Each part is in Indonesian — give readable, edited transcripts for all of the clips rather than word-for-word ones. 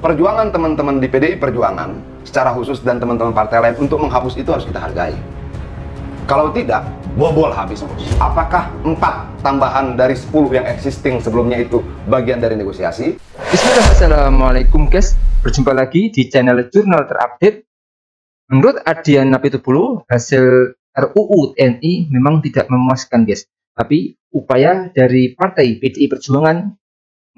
perjuangan teman-teman di PDI Perjuangan secara khusus dan teman-teman partai lain untuk menghapus itu harus kita hargai. Kalau tidak, bobol habis, bos. Apakah 4 tambahan dari 10 yang existing sebelumnya itu bagian dari negosiasi? Bismillah, assalamualaikum guys. Berjumpa lagi di channel Jurnal Terupdate. Menurut Adian Napitupulu, hasil RUU TNI memang tidak memuaskan guys. Tapi upaya dari partai PDI Perjuangan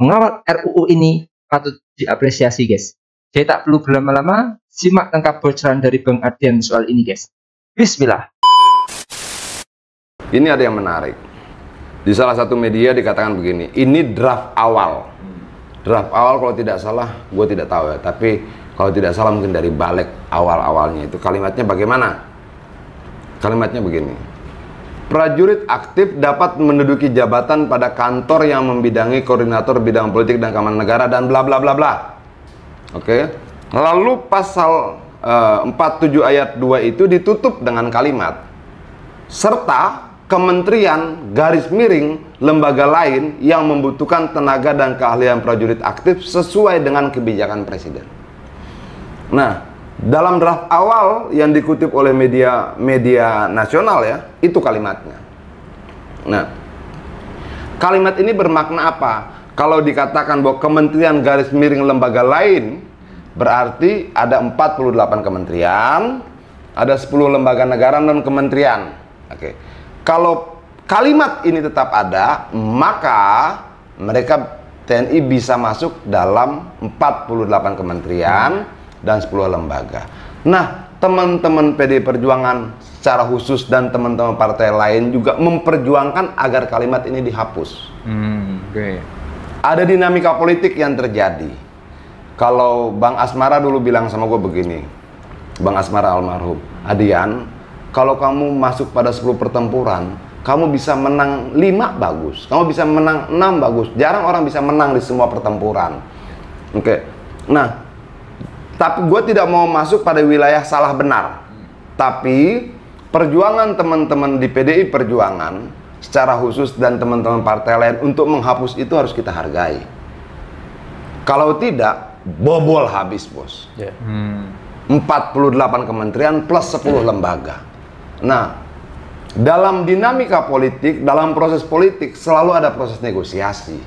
mengawal RUU ini patut diapresiasi guys. Jadi tak perlu berlama-lama, simak lengkap bocoran dari Bang Adian soal ini guys. Bismillah. Ini ada yang menarik. Di salah satu media dikatakan begini, ini draft awal. Draft awal kalau tidak salah, gue tidak tahu ya. Tapi kalau tidak salah mungkin dari balik awal-awalnya itu. Kalimatnya bagaimana? Kalimatnya begini. Prajurit aktif dapat menduduki jabatan pada kantor yang membidangi koordinator bidang politik dan keamanan negara dan bla bla bla bla. Oke. Lalu pasal 47 ayat 2 itu ditutup dengan kalimat serta kementerian garis miring lembaga lain yang membutuhkan tenaga dan keahlian prajurit aktif sesuai dengan kebijakan presiden. Nah, dalam draft awal yang dikutip oleh media nasional ya, itu kalimatnya. Nah, kalimat ini bermakna apa? Kalau dikatakan bahwa kementerian garis miring lembaga lain, berarti ada 48 kementerian, ada 10 lembaga negara dan kementerian. Oke. Kalau kalimat ini tetap ada, maka mereka TNI bisa masuk dalam 48 kementerian dan 10 lembaga. Nah, teman-teman PDI Perjuangan secara khusus dan teman-teman partai lain juga memperjuangkan agar kalimat ini dihapus. Ada dinamika politik yang terjadi. Kalau Bang Asmara dulu bilang sama gue begini, Bang Asmara almarhum, Adian, kalau kamu masuk pada 10 pertempuran, kamu bisa menang 5 bagus, kamu bisa menang 6 bagus. Jarang orang bisa menang di semua pertempuran. Oke. Nah, tapi gue tidak mau masuk pada wilayah salah benar. Tapi perjuangan teman-teman di PDI Perjuangan secara khusus dan teman-teman partai lain untuk menghapus itu harus kita hargai. Kalau tidak, bobol habis, bos. 48 kementerian plus 10 lembaga. Nah, dalam dinamika politik, dalam proses politik selalu ada proses negosiasi.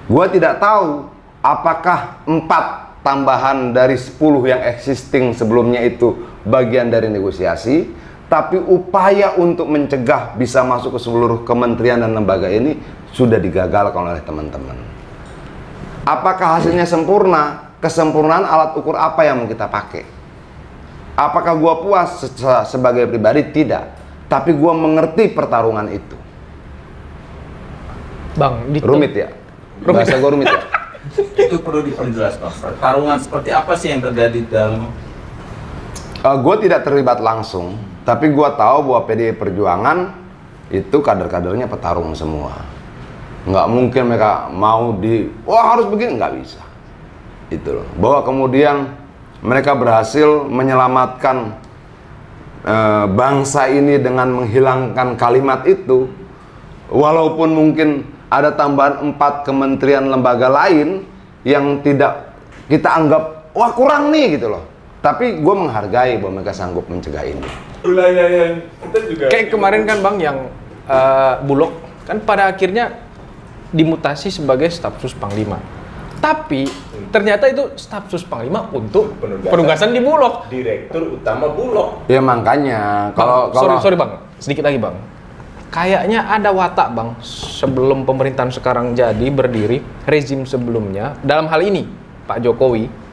Gue tidak tahu apakah 4 tambahan dari 10 yang existing sebelumnya itu bagian dari negosiasi, tapi upaya untuk mencegah bisa masuk ke seluruh kementerian dan lembaga ini sudah digagalkan oleh teman-teman. Apakah hasilnya sempurna? Kesempurnaan alat ukur apa yang mau kita pakai? Apakah gua puas sebagai pribadi? Tidak. Tapi gua mengerti pertarungan itu. Bang, rumit ya? Bahasa gua rumit ya? Itu perlu diperjelas, Bang. Pertarungan seperti apa sih yang terjadi dalam? Gue tidak terlibat langsung, tapi gue tahu bahwa PDI Perjuangan itu kader-kadernya petarung semua. Nggak mungkin mereka mau wah harus begini, nggak bisa. Itu loh. Bahwa kemudian mereka berhasil menyelamatkan bangsa ini dengan menghilangkan kalimat itu, walaupun mungkin ada tambahan 4 kementerian lembaga lain yang tidak kita anggap wah kurang nih gitu loh. Tapi gue menghargai bahwa mereka sanggup mencegah ini. Kita juga kayak kemarin kan Bang yang Bulog kan pada akhirnya dimutasi sebagai staf sus Panglima. Tapi ternyata itu staf sus Panglima untuk penugasan di Bulog. Direktur utama Bulog. Ya makanya kalau sorry Bang, sedikit lagi Bang. Kayaknya ada watak Bang sebelum pemerintahan sekarang jadi berdiri, rezim sebelumnya dalam hal ini Pak Jokowi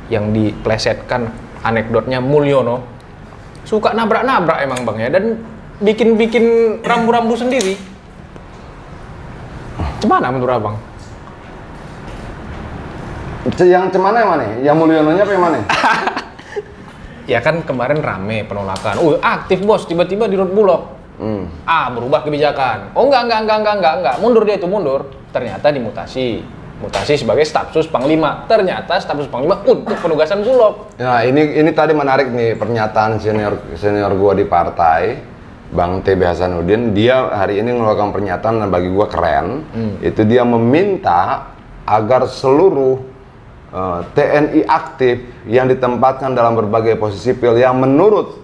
yang diplesetkan anekdotnya Mulyono suka nabrak-nabrak emang Bang ya, dan bikin rambu-rambu sendiri. Cemana menurut Abang? Yang cemana yang mana? Yang Mulyononya apa yang mana? Ya kan kemarin rame penolakan. Aktif bos, tiba-tiba di Bulog. Berubah kebijakan. Oh enggak. Mundur dia itu mundur. Ternyata dimutasi. Mutasi sebagai staf sus Panglima. Ternyata staf sus Panglima untuk penugasan Bulog. Nah, ini tadi menarik nih pernyataan senior gua di partai, Bang TB Hasanuddin. Dia hari ini mengeluarkan pernyataan dan bagi gua keren. Itu dia meminta agar seluruh TNI aktif yang ditempatkan dalam berbagai posisi sipil yang menurut,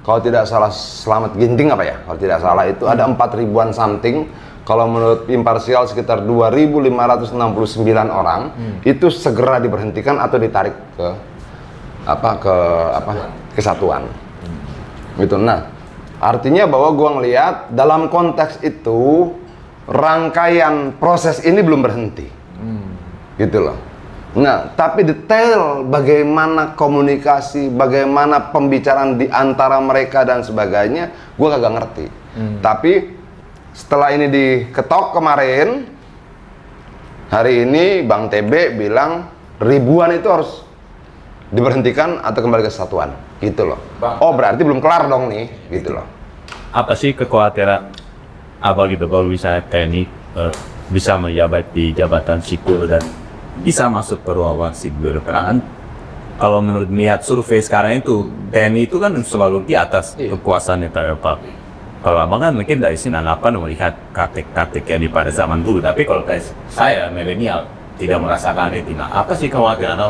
kalau tidak salah Selamat Ginting apa ya, kalau tidak salah itu ada 4.000-an something, kalau menurut imparsial sekitar 2.569 orang, itu segera diberhentikan atau ditarik ke kesatuan. Gitu. Nah, artinya bahwa gua ngelihat dalam konteks itu rangkaian proses ini belum berhenti. Gitu loh. Nah, tapi detail bagaimana komunikasi, bagaimana pembicaraan di antara mereka dan sebagainya, gue kagak ngerti. Tapi setelah ini diketok kemarin, hari ini Bang TB bilang ribuan itu harus diberhentikan atau kembali ke kesatuan, gitu loh. Oh, berarti belum kelar dong nih, gitu loh. Apa sih kekhawatiran apa gitu kalau bisa TNI bisa menjabat di jabatan sipil dan bisa masuk ke ruang sipil? Karena kan kalau menurut melihat survei sekarang itu TNI itu kan selalu di atas kekuasaannya terhadap. Kalau abang kan mungkin dari sini anggapan melihat kakek-kakek yang di pada zaman dulu, tapi kalau saya milenial tidak merasakan itu. Nah, apa sih kekhawatiran?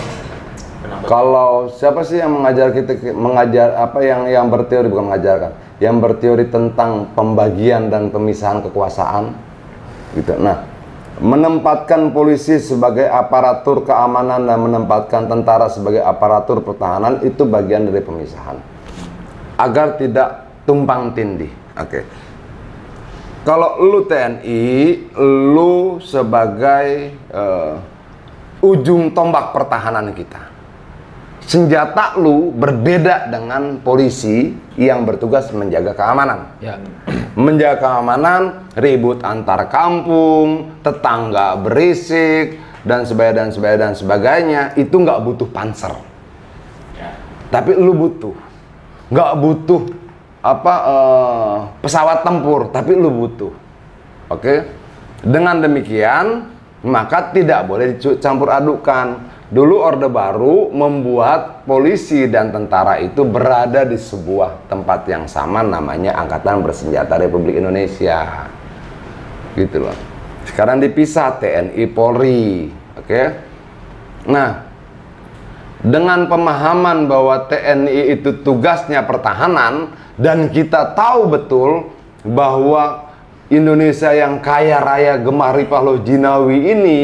Kalau siapa sih yang mengajar apa yang berteori, bukan mengajarkan, yang berteori tentang pembagian dan pemisahan kekuasaan, gitu. Nah, menempatkan polisi sebagai aparatur keamanan dan menempatkan tentara sebagai aparatur pertahanan itu bagian dari pemisahan agar tidak tumpang tindih. Oke. Kalau lu TNI, lu sebagai ujung tombak pertahanan kita. Senjata lu berbeda dengan polisi yang bertugas menjaga keamanan. Ya. Menjaga keamanan, ribut antar kampung, tetangga berisik, dan sebagainya, itu nggak butuh panser. Tapi lu butuh. Nggak butuh pesawat tempur, tapi lu butuh. Oke? Dengan demikian, maka tidak boleh dicampur adukan. Dulu Orde Baru membuat polisi dan tentara itu berada di sebuah tempat yang sama, namanya Angkatan Bersenjata Republik Indonesia. Gitu loh. Sekarang dipisah TNI Polri. Oke? Nah, dengan pemahaman bahwa TNI itu tugasnya pertahanan dan kita tahu betul bahwa Indonesia yang kaya raya gemah ripah loh jinawi ini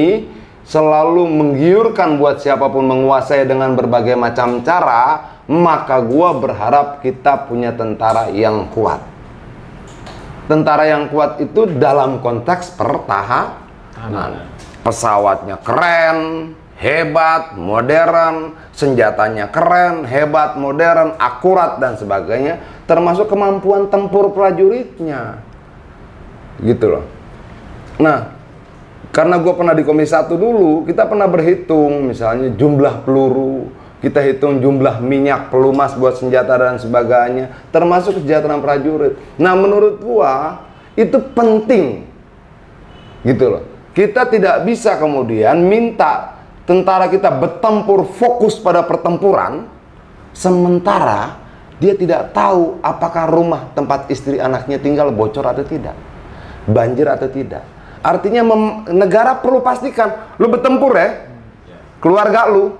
selalu menggiurkan buat siapapun menguasai dengan berbagai macam cara, maka gua berharap kita punya tentara yang kuat. Tentara yang kuat itu dalam konteks pertahanan. Pesawatnya keren, hebat, modern, senjatanya keren, hebat, modern, akurat dan sebagainya, termasuk kemampuan tempur prajuritnya. Gitu loh. Nah, karena gue pernah di Komisi 1 dulu, kita pernah berhitung misalnya jumlah peluru, kita hitung jumlah minyak pelumas buat senjata dan sebagainya, termasuk kesejahteraan prajurit. Nah, menurut gua itu penting, gitu loh. Kita tidak bisa kemudian minta tentara kita bertempur fokus pada pertempuran, sementara dia tidak tahu apakah rumah tempat istri anaknya tinggal bocor atau tidak, banjir atau tidak. Artinya negara perlu pastikan lu bertempur ya, keluarga lu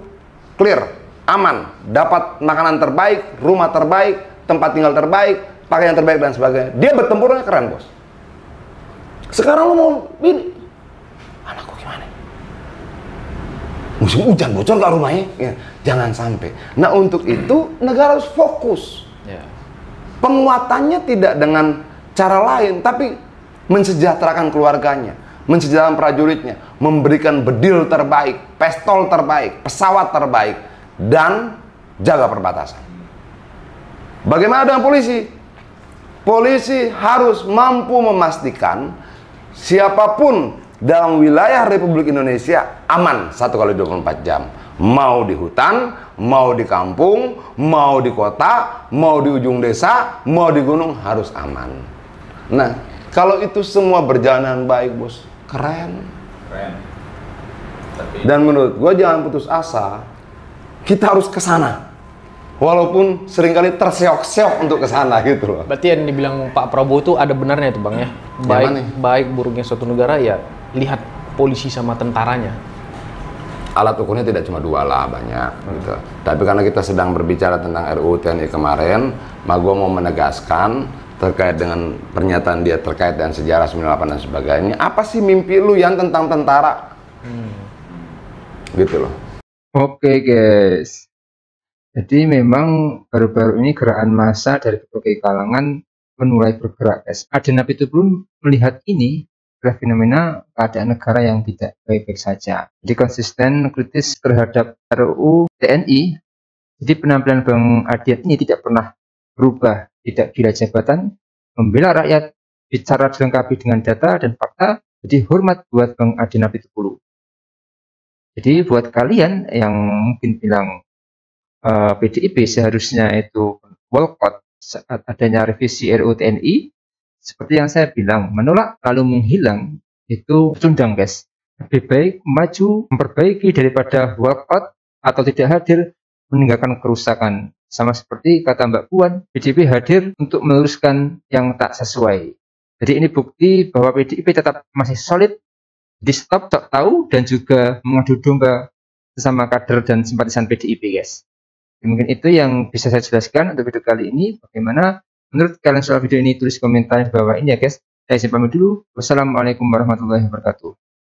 clear, aman, dapat makanan terbaik, rumah terbaik, tempat tinggal terbaik, pakaian terbaik dan sebagainya. Dia bertempurnya keren, bos. Sekarang lu mau ini, anakku gimana? Musim hujan bocor gak rumahnya? Ya, jangan sampai. Nah, untuk itu negara harus fokus. Penguatannya tidak dengan cara lain, tapi mensejahterakan keluarganya, mensejahterakan prajuritnya, memberikan bedil terbaik, pistol terbaik, pesawat terbaik, dan jaga perbatasan. Bagaimana dengan polisi? Polisi harus mampu memastikan siapapun dalam wilayah Republik Indonesia aman 1x24 jam. Mau di hutan, mau di kampung, mau di kota, mau di ujung desa, mau di gunung, harus aman. Nah, kalau itu semua berjalan baik, bos, keren. Dan menurut gue jangan putus asa. Kita harus ke sana. Walaupun seringkali terseok-seok untuk ke sana gitu loh. Berarti yang dibilang Pak Prabowo itu ada benarnya itu, Bang ya. Baik buruknya suatu negara ya lihat polisi sama tentaranya. alat ukurnya tidak cuma 2 lah, banyak gitu. Tapi karena kita sedang berbicara tentang RUU TNI kemarin, maka gue mau menegaskan terkait dengan pernyataan dia terkait dengan sejarah 98 dan sebagainya. Apa sih mimpi lu yang tentang tentara? Gitu loh. Oke guys, jadi memang baru-baru ini gerakan massa dari berbagai kalangan mulai bergerak guys. Adian Apitupulu melihat ini adalah fenomena keadaan negara yang tidak baik-baik saja. Jadi konsisten kritis terhadap RUU TNI. Jadi penampilan Bang Adian ini tidak pernah berubah, tidak gila jabatan, membela rakyat, bicara dilengkapi dengan data dan fakta. Jadi hormat buat Bang Adian Apitupulu. Jadi buat kalian yang mungkin bilang PDIP seharusnya itu boykot saat adanya revisi RUU TNI, seperti yang saya bilang, menolak lalu menghilang itu cundang guys. Lebih baik maju memperbaiki daripada walkout atau tidak hadir meninggalkan kerusakan. Sama seperti kata Mbak Puan, PDIP hadir untuk meluruskan yang tak sesuai. Jadi ini bukti bahwa PDIP tetap masih solid, di stop tak tahu dan juga mengadu domba sesama kader dan simpatisan PDIP guys. Mungkin itu yang bisa saya jelaskan untuk video kali ini. Bagaimana menurut kalian soal video ini, tulis komentar di bawah ini ya guys. Saya pamit dulu. Wassalamualaikum warahmatullahi wabarakatuh.